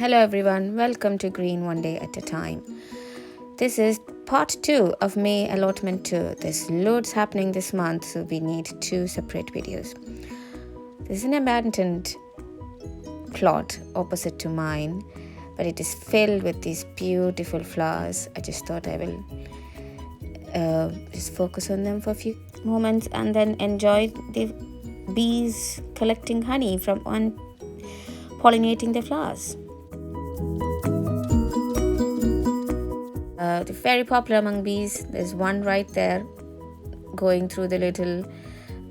Hello everyone, welcome to Green One Day at a Time. This is part 2 of May Allotment 2. There's loads happening this month, so we need 2 separate videos. This is an abandoned plot opposite to mine, but it is filled with these beautiful flowers. I just thought I will just focus on them for a few moments and then enjoy the bees collecting honey from pollinating the flowers. They're very popular among bees. There's one right there going through the little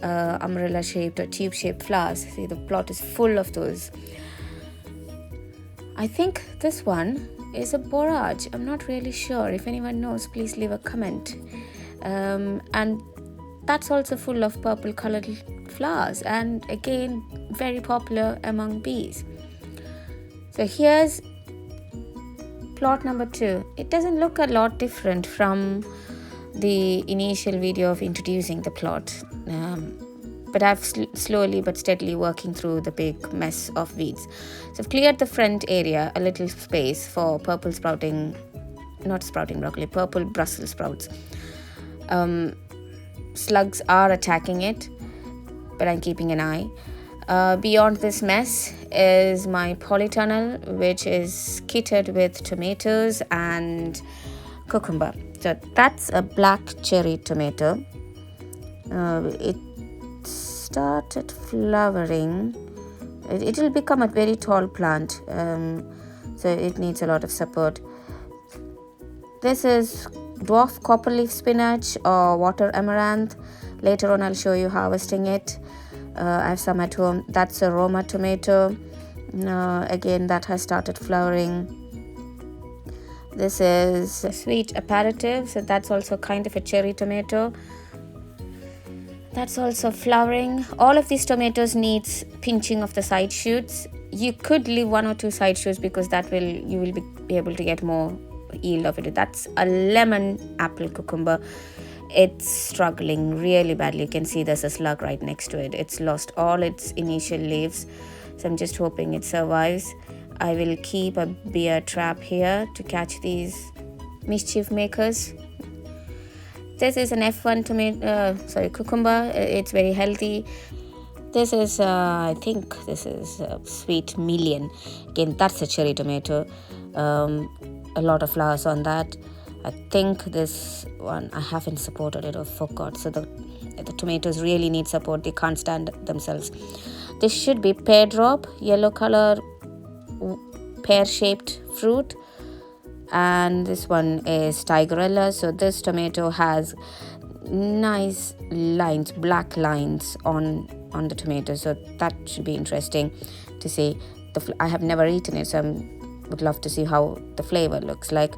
umbrella shaped or tube shaped flowers. See, the plot is full of those. I think this one is a borage. I'm not really sure. If anyone knows, please leave a comment. And that's also full of purple colored flowers, and again very popular among bees. So here's plot number 2. It doesn't look a lot different from the initial video of introducing the plot, but I've slowly but steadily working through the big mess of weeds. So I've cleared the front area, a little space for purple broccoli, purple Brussels sprouts. Slugs are attacking it, but I'm keeping an eye. Beyond this mess is my polytunnel, which is kitted with tomatoes and cucumber. So that's a black cherry tomato. It started flowering. It will become a very tall plant, so it needs a lot of support. This is dwarf copperleaf spinach or water amaranth. Later on I'll show you harvesting it. I have some at home. That's a Roma tomato. Again, that has started flowering. This is a sweet aperitif, so that's also kind of a cherry tomato. That's also flowering. All of these tomatoes needs pinching of the side shoots. You could leave 1 or 2 side shoots because you will be able to get more yield of it. That's a lemon apple cucumber. It's struggling really badly. You can see there's a slug right next to it. It's lost all its initial leaves, so I'm just hoping it survives. I will keep a bear trap here to catch these mischief makers. This is an F1 cucumber. It's very healthy. This is I think this is sweet million. Again, that's a cherry tomato. A lot of flowers on that. I think this one I haven't supported it or forgot. So the tomatoes really need support. They can't stand themselves. This should be pear drop, yellow color, pear-shaped fruit. And this one is tigerella. So this tomato has nice lines, black lines on the tomato. So that should be interesting to see. I have never eaten it, so I would love to see how the flavor looks like.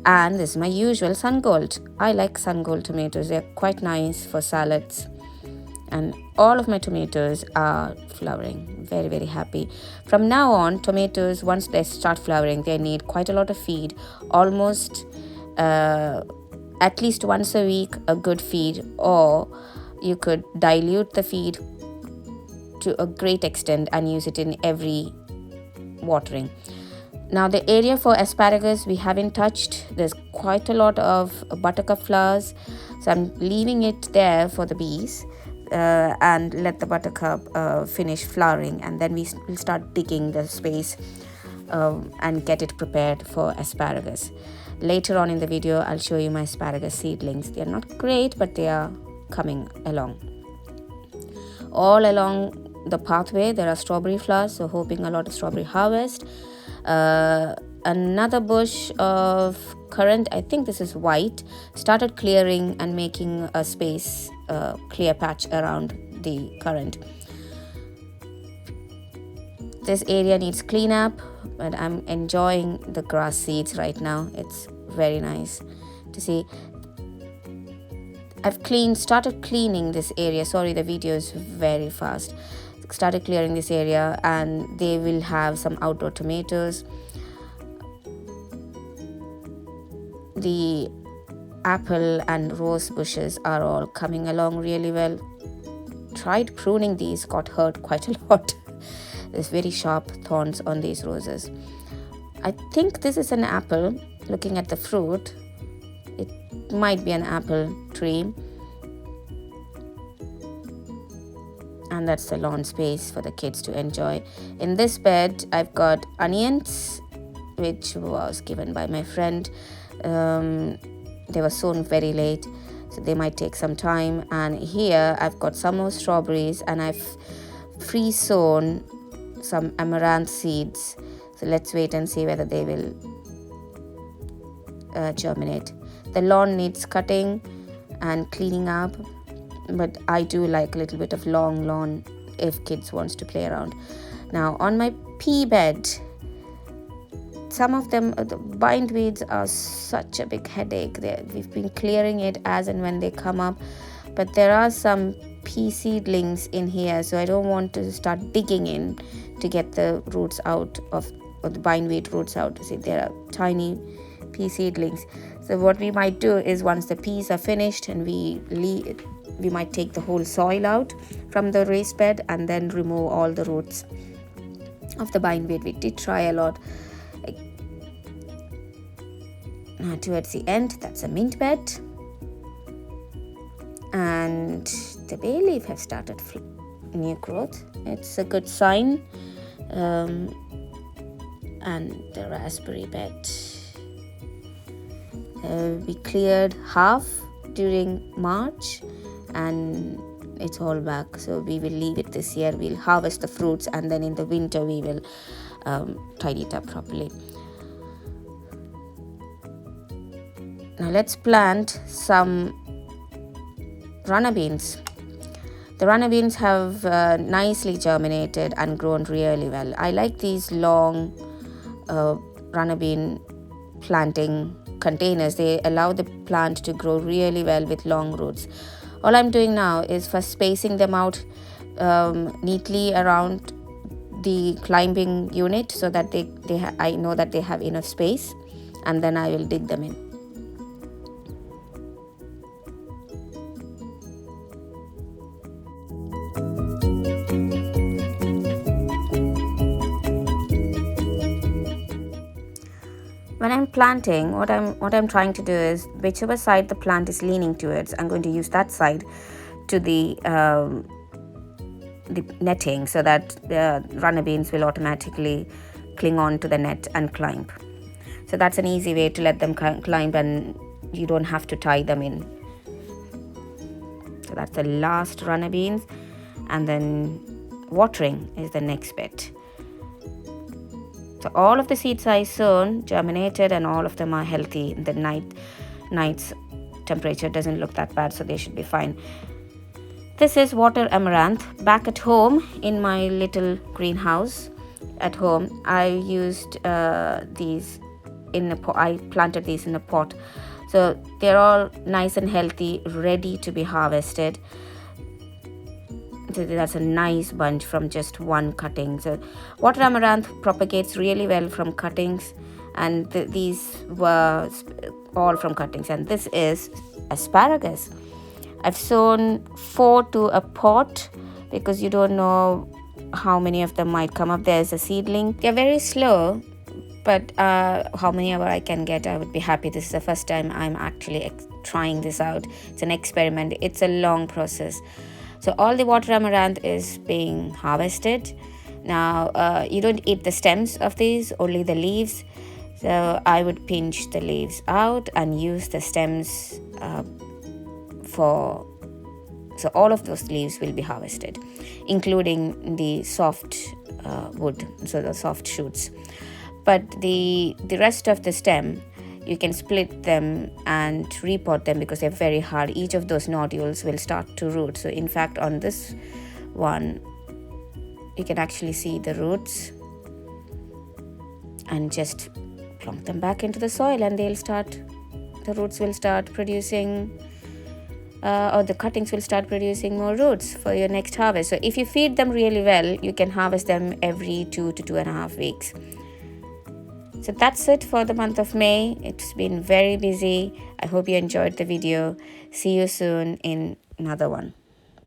And this is my usual sun gold. I like sun gold tomatoes. They're quite nice for salads. And all of my tomatoes are flowering. Very, very happy. From now on, tomatoes, once they start flowering, they need quite a lot of feed. Almost at least once a week, a good feed. Or you could dilute the feed to a great extent and use it in every watering. Now the area for asparagus we haven't touched. There's quite a lot of buttercup flowers, so I'm leaving it there for the bees and let the buttercup finish flowering, and then we'll start digging the space and get it prepared for asparagus. Later on in the video I'll show you my asparagus seedlings. They are not great, but they are coming along. All along the pathway there are strawberry flowers, so hoping a lot of strawberry harvest. Another bush of currant, I think this is white, started clearing and making a space, clear patch around the currant. This area needs cleanup, but I'm enjoying the grass seeds right now. It's very nice to see. I've started cleaning this area. Sorry, the video is very fast. Started clearing this area, and they will have some outdoor tomatoes. The apple and rose bushes are all coming along really well. Tried pruning these, got hurt quite a lot. There's very sharp thorns on these roses. I think this is an apple. Looking at the fruit, it might be an apple tree. And that's the lawn space for the kids to enjoy. In this bed, I've got onions, which was given by my friend. They were sown very late, so they might take some time. And here I've got some more strawberries, and I've free-sown some amaranth seeds. So let's wait and see whether they will germinate. The lawn needs cutting and cleaning up, but I do like a little bit of long lawn if kids wants to play around. Now on my pea bed, some of them, the bindweeds are such a big headache. We've been clearing it as and when they come up, but there are some pea seedlings in here, so I don't want to start digging in to get the roots out of, or the bindweed roots out. See, there are tiny pea seedlings. So what we might do is, once the peas are finished, and we might take the whole soil out from the raised bed and then remove all the roots of the bindweed. We did try a lot. Now towards the end, that's a mint bed, and the bay leaf have started new growth. It's a good sign. And the raspberry bed, we cleared half during March, and it's all back, so we will leave it this year. We'll harvest the fruits, and then in the winter we will tidy it up properly. Now let's plant some runner beans. The runner beans have nicely germinated and grown really well. I like these long runner bean planting containers. They allow the plant to grow really well with long roots. All I'm doing now is first spacing them out neatly around the climbing unit, so that I know that they have enough space, and then I will dig them in. When I'm planting, what I'm trying to do is, whichever side the plant is leaning towards, I'm going to use that side to the netting, so that the runner beans will automatically cling on to the net and climb. So that's an easy way to let them climb, and you don't have to tie them in. So that's the last runner beans, and then watering is the next bit. So all of the seeds I sown germinated, and all of them are healthy. The night's temperature doesn't look that bad, so they should be fine. This is water amaranth. Back at home in my little greenhouse at home, I used these in a pot. I planted these in a pot, so they're all nice and healthy, ready to be harvested. So that's a nice bunch from just one cutting. So water amaranth propagates really well from cuttings, and these were all from cuttings. And this is asparagus. I've sown 4 to a pot, because you don't know how many of them might come up. There's a seedling. They're very slow, but how many ever I can get, I would be happy. This is the first time I'm actually trying this out. It's an experiment. It's a long process. So all the water amaranth is being harvested. Now, you don't eat the stems of these, only the leaves. So I would pinch the leaves out and use the stems so all of those leaves will be harvested, including the soft wood, so the soft shoots. But the rest of the stem, you can split them and repot them, because they're very hard. Each of those nodules will start to root. So in fact, on this one, you can actually see the roots, and just plonk them back into the soil, and the roots will start producing, or the cuttings will start producing more roots for your next harvest. So if you feed them really well, you can harvest them every 2 to 2.5 weeks. So that's it for the month of May. It's been very busy. I hope you enjoyed the video. See you soon in another one.